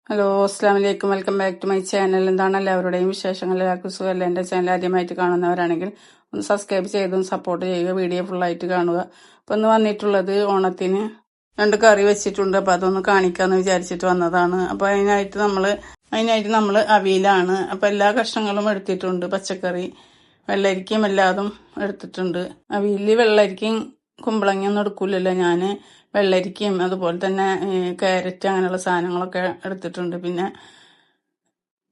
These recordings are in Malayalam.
ഹലോ, അസ്സാം വലൈക്കും. Welcome back to my channel. എന്താണ് എല്ലാവരുടെയും വിശേഷങ്ങൾ? എല്ലാവർക്കും സുഖമല്ല? എൻ്റെ ചാനൽ ആദ്യമായിട്ട് കാണുന്നവരാണെങ്കിൽ ഒന്ന് സബ്സ്ക്രൈബ് ചെയ്തും സപ്പോർട്ട് ചെയ്യുക. വീഡിയോ ഫുള്ളായിട്ട് കാണുക. അപ്പം ഒന്ന് വന്നിട്ടുള്ളത് ഓണത്തിന് 2 കറി വെച്ചിട്ടുണ്ട്. അപ്പം അതൊന്ന് കാണിക്കാമെന്ന് വിചാരിച്ചിട്ട് വന്നതാണ്. അപ്പം അതിനായിട്ട് നമ്മൾ അവിയലാണ്. അപ്പം എല്ലാ കഷ്ണങ്ങളും എടുത്തിട്ടുണ്ട്. പച്ചക്കറി, വെള്ളരിക്കയും എല്ലാതും എടുത്തിട്ടുണ്ട്. അവിയല് വെള്ളരിക്കയും കുമ്പളങ്ങയൊന്നും എടുക്കൂലല്ലോ. ഞാൻ വെള്ളരിക്കയും അതുപോലെ തന്നെ ക്യാരറ്റ് അങ്ങനെയുള്ള സാധനങ്ങളൊക്കെ എടുത്തിട്ടുണ്ട്. പിന്നെ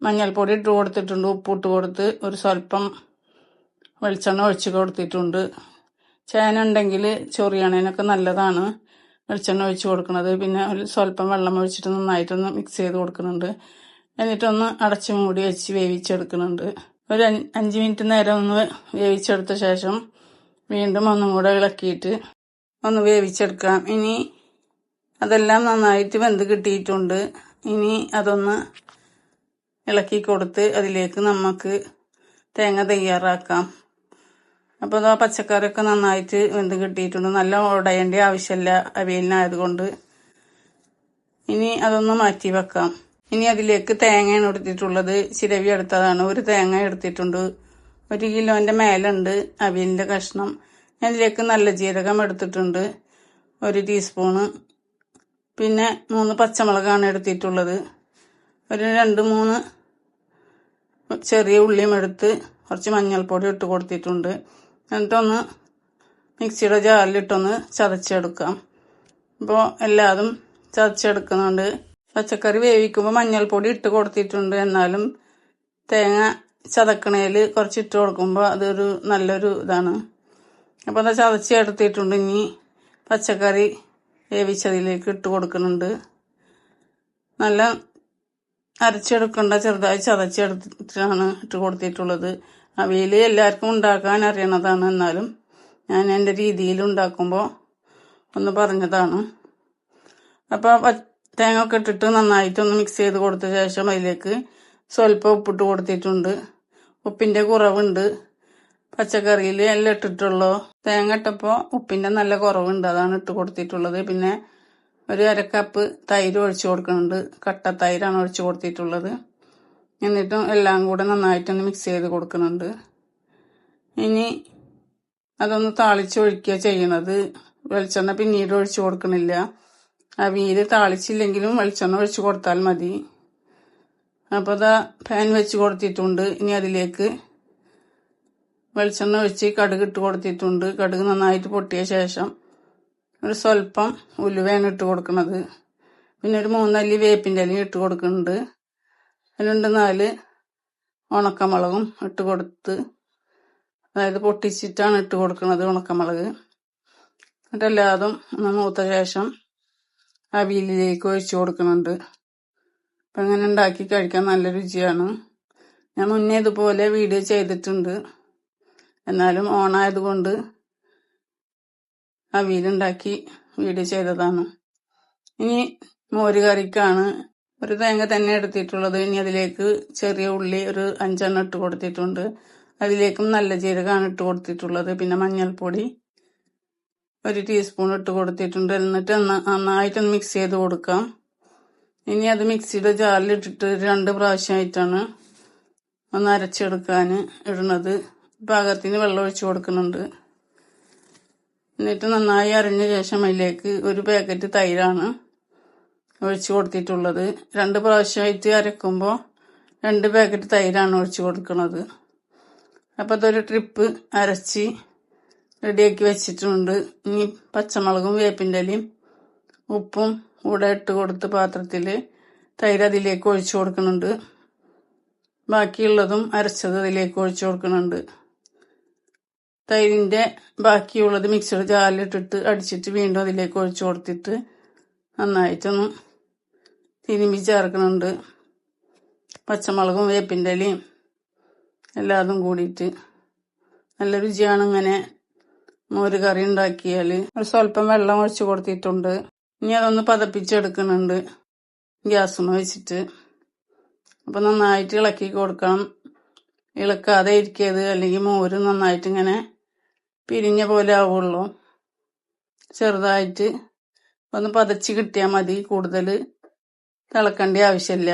മഞ്ഞൾപ്പൊടി ഇട്ട് കൊടുത്തിട്ടുണ്ട്, ഉപ്പിട്ട് കൊടുത്ത് ഒരു സ്വല്പം വെളിച്ചെണ്ണ ഒഴിച്ച് കൊടുത്തിട്ടുണ്ട്. ചേന ഉണ്ടെങ്കിൽ ചൊറിയണേനൊക്കെ നല്ലതാണ് വെളിച്ചെണ്ണ ഒഴിച്ച് കൊടുക്കുന്നത്. പിന്നെ ഒരു സ്വല്പം വെള്ളം ഒഴിച്ചിട്ട് നന്നായിട്ടൊന്ന് മിക്സ് ചെയ്ത് കൊടുക്കുന്നുണ്ട്. എന്നിട്ടൊന്ന് അടച്ചു മൂടി വെച്ച് വേവിച്ചെടുക്കുന്നുണ്ട്. ഒരു 5 മിനിറ്റ് നേരം ഒന്ന് വേവിച്ചെടുത്ത ശേഷം വീണ്ടും ഒന്നും കൂടെ ഇളക്കിയിട്ട് ഒന്ന് വേവിച്ചെടുക്കാം. ഇനി അതെല്ലാം നന്നായിട്ട് വെന്ത് കിട്ടിയിട്ടുണ്ട്. ഇനി അതൊന്ന് ഇളക്കി കൊടുത്ത് അതിലേക്ക് നമുക്ക് തേങ്ങ തയ്യാറാക്കാം. അപ്പോൾ ആ പച്ചക്കറിയൊക്കെ നന്നായിട്ട് വെന്ത് കിട്ടിയിട്ടുണ്ട്. നല്ല ഉടയേണ്ട ആവശ്യമില്ല അവിയലിനായതുകൊണ്ട്. ഇനി അതൊന്ന് മാറ്റി വെക്കാം. ഇനി അതിലേക്ക് തേങ്ങയാണ് എടുത്തിട്ടുള്ളത്. ചിരവി എടുത്തതാണ്. ഒരു തേങ്ങ എടുത്തിട്ടുണ്ട്. 1 കിലോന്റെ മേലുണ്ട് അവിയലിന്റെ കഷ്ണം. അതിലേക്ക് നല്ല ജീരകം എടുത്തിട്ടുണ്ട്, 1 ടീസ്പൂണ്. പിന്നെ 3 പച്ചമുളകാണ് എടുത്തിട്ടുള്ളത്. ഒരു 2-3 ചെറിയ ഉള്ളിയും എടുത്ത് കുറച്ച് മഞ്ഞൾപ്പൊടി ഇട്ട് കൊടുത്തിട്ടുണ്ട്. എന്നിട്ടൊന്ന് മിക്സിയുടെ ജാറിലിട്ടൊന്ന് ചതച്ചെടുക്കാം. അപ്പോൾ എല്ലാതും ചതച്ചെടുക്കുന്നുണ്ട്. പച്ചക്കറി വേവിക്കുമ്പോൾ മഞ്ഞൾപ്പൊടി ഇട്ട് കൊടുത്തിട്ടുണ്ട്. എന്നാലും തേങ്ങ ചതക്കണേൽ കുറച്ച് ഇട്ട് കൊടുക്കുമ്പോൾ അതൊരു നല്ലൊരു ഇതാണ്. അപ്പോൾ അത് ചതച്ചെടുത്തിട്ടുണ്ട്. ഇനി പച്ചക്കറി വേവിച്ചതിലേക്ക് ഇട്ട് കൊടുക്കുന്നുണ്ട്. നല്ല അരച്ചെടുക്കേണ്ട, ചെറുതായി ചതച്ചെടുത്തിട്ടാണ് ഇട്ട് കൊടുത്തിട്ടുള്ളത്. അവിയൽ എല്ലാവർക്കും ഉണ്ടാക്കാൻ അറിയണതാണ്. എന്നാലും ഞാൻ എൻ്റെ രീതിയിൽ ഉണ്ടാക്കുമ്പോൾ ഒന്ന് പറഞ്ഞതാണ്. അപ്പോൾ തേങ്ങ ഒക്കെ ഇട്ടിട്ട് നന്നായിട്ടൊന്ന് മിക്സ് ചെയ്ത് കൊടുത്ത ശേഷം അതിലേക്ക് സ്വല്പം ഉപ്പിട്ട് കൊടുത്തിട്ടുണ്ട്. ഉപ്പിൻ്റെ കുറവുണ്ട്. പച്ചക്കറിയിൽ എല്ലാം ഇട്ടിട്ടുള്ളൂ. തേങ്ങ ഇട്ടപ്പോൾ ഉപ്പിൻ്റെ നല്ല കുറവുണ്ട്, അതാണ് ഇട്ട് കൊടുത്തിട്ടുള്ളത്. പിന്നെ ഒരു 1/2 കപ്പ് തൈര് ഒഴിച്ച് കൊടുക്കുന്നുണ്ട്. കട്ട തൈരാണ് ഒഴിച്ച് കൊടുത്തിട്ടുള്ളത്. എന്നിട്ടും എല്ലാം കൂടെ നന്നായിട്ടൊന്ന് മിക്സ് ചെയ്ത് കൊടുക്കുന്നുണ്ട്. ഇനി അതൊന്ന് താളിച്ചൊഴിക്കുക ചെയ്യണത്. വെളിച്ചെണ്ണ പിന്നീട് ഒഴിച്ച് കൊടുക്കണില്ല. അവിയൽ താളിച്ചില്ലെങ്കിലും വെളിച്ചെണ്ണ ഒഴിച്ച് കൊടുത്താൽ മതി. അപ്പോൾ അതാ പാൻ വെച്ച് കൊടുത്തിട്ടുണ്ട്. ഇനി അതിലേക്ക് വെളിച്ചെണ്ണ ഒഴിച്ച് കടുക് ഇട്ട് കൊടുത്തിട്ടുണ്ട്. കടുക് നന്നായിട്ട് പൊട്ടിയ ശേഷം ഒരു സ്വല്പം ഉലുവയാണ് ഇട്ട് കൊടുക്കുന്നത്. പിന്നെ ഒരു 3 അല്ലി വേപ്പിൻ്റെ ഇലയും ഇട്ട് കൊടുക്കുന്നുണ്ട്. 2-4 ഉണക്കമുളകും ഇട്ട് കൊടുത്ത്, അതായത് പൊട്ടിച്ചിട്ടാണ് ഇട്ട് കൊടുക്കുന്നത് ഉണക്കമുളക്. എന്നിട്ടെല്ലാതും ഒന്ന് മൂത്ത ശേഷം അവിയലിലേക്ക് ഒഴിച്ച് കൊടുക്കുന്നുണ്ട്. അപ്പം അങ്ങനെ ഉണ്ടാക്കി കഴിക്കാൻ നല്ല രുചിയാണ്. ഞാൻ മുന്നേ ഇതുപോലെ വീഡിയോ ചെയ്തിട്ടുണ്ട്. എന്നാലും ഓണായതുകൊണ്ട് അവിയലുണ്ടാക്കി വീഡിയോ ചെയ്തതാണ്. ഇനി മോര് കറിക്കാണ് ഒരു തേങ്ങ തന്നെ എടുത്തിട്ടുള്ളത്. ഇനി അതിലേക്ക് ചെറിയ ഉള്ളി ഒരു 5 എണ്ണം ഇട്ട് കൊടുത്തിട്ടുണ്ട്. അതിലേക്കും നല്ല ജീരകമാണ് ഇട്ട് കൊടുത്തിട്ടുള്ളത്. പിന്നെ മഞ്ഞൾപ്പൊടി 1 ടീസ്പൂൺ ഇട്ട് കൊടുത്തിട്ടുണ്ട്. എന്നിട്ട് നന്നായിട്ടൊന്ന് മിക്സ് ചെയ്ത് കൊടുക്കാം. ഇനി അത് മിക്സിയുടെ ജാറിലിട്ടിട്ട് 2 പ്രാവശ്യമായിട്ടാണ് ഒന്ന് അരച്ചെടുക്കാൻ ഇടുന്നത്. പാകത്തിന് വെള്ളം ഒഴിച്ച് കൊടുക്കുന്നുണ്ട്. എന്നിട്ട് നന്നായി അരിഞ്ഞ ശേഷം അതിലേക്ക് 1 പാക്കറ്റ് തൈരാണ് ഒഴിച്ച് കൊടുത്തിട്ടുള്ളത്. 2 പ്രാവശ്യമായിട്ട് അരക്കുമ്പോൾ 2 പാക്കറ്റ് തൈരാണ് ഒഴിച്ച് കൊടുക്കുന്നത്. അപ്പോൾ അതൊരു ട്രിപ്പ് അരച്ച് റെഡിയാക്കി വെച്ചിട്ടുണ്ട്. ഇനി പച്ചമുളകും വേപ്പിൻ്റെ ഇലയും ഉപ്പും കൂടെ ഇട്ട് കൊടുത്ത് പാത്രത്തിൽ തൈര് അതിലേക്ക് ഒഴിച്ച് കൊടുക്കുന്നുണ്ട്. ബാക്കിയുള്ളതും അരച്ചത് അതിലേക്ക് ഒഴിച്ച് കൊടുക്കുന്നുണ്ട്. തൈരിൻ്റെ ബാക്കിയുള്ളത് മിക്സിയുടെ ജാറിലിട്ടിട്ട് അടിച്ചിട്ട് വീണ്ടും അതിലേക്ക് ഒഴിച്ച് കൊടുത്തിട്ട് നന്നായിട്ടൊന്ന് തിരുമ്പി ചേർക്കുന്നുണ്ട്. പച്ചമുളകും വേപ്പിൻ്റെ ഇലയും എല്ലാതും കൂടിയിട്ട് നല്ല രുചിയാണ് ഇങ്ങനെ മോര് കറി ഉണ്ടാക്കിയാൽ. ഒരു സ്വല്പം വെള്ളം ഒഴിച്ച് കൊടുത്തിട്ടുണ്ട്. ഇനി അതൊന്ന് പതപ്പിച്ചെടുക്കുന്നുണ്ട് ഗ്യാസുമ്മ വെച്ചിട്ട്. അപ്പം നന്നായിട്ട് ഇളക്കി കൊടുക്കണം. ഇളക്കാതെ ഇരിക്കരുത്, അല്ലെങ്കിൽ മോര് നന്നായിട്ട് ഇങ്ങനെ പിരിഞ്ഞ പോലെ ആവുള്ളൂ. ചെറുതായിട്ട് ഒന്ന് പതച്ച് കിട്ടിയാൽ മതി. കൂടുതൽ തിളക്കേണ്ട ആവശ്യമില്ല.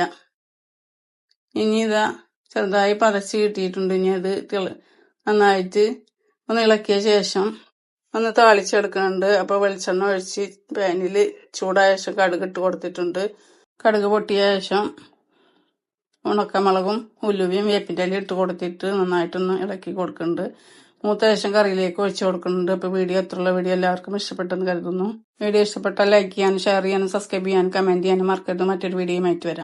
ഇനി ഇതാ ചെറുതായി പതച്ച് കിട്ടിയിട്ടുണ്ട്. ഇനി അത് നന്നായിട്ട് ഒന്ന് ഇളക്കിയ ശേഷം ഒന്ന് താളിച്ചെടുക്കുന്നുണ്ട്. അപ്പോൾ വെളിച്ചെണ്ണ ഒഴിച്ച് പാനിൽ ചൂടായ ശേഷം കടുക് ഇട്ട് കൊടുത്തിട്ടുണ്ട്. കടുക് പൊട്ടിയ ശേഷം ഉണക്കമുളകും ഉലുവയും വേപ്പിൻ്റെ ഇല ഇട്ട് കൊടുത്തിട്ട് നന്നായിട്ടൊന്ന് ഇളക്കി കൊടുക്കുന്നുണ്ട്. മൂത്ത ശേഷം കറിയിലേക്ക് ഒഴിച്ചു കൊടുക്കുന്നുണ്ട്. അപ്പോൾ വീഡിയോ എല്ലാവർക്കും ഇഷ്ടപ്പെട്ടെന്ന് കരുതുന്നു. വീഡിയോ ഇഷ്ടപ്പെട്ടാൽ ലൈക്ക് ചെയ്യാനും ഷെയർ ചെയ്യാനും സബ്സ്ക്രൈബ് ചെയ്യാനും കമൻറ്റ് ചെയ്യാനും മറക്കരുത്. മറ്റൊരു വീഡിയോയുമായിട്ട് വരാം.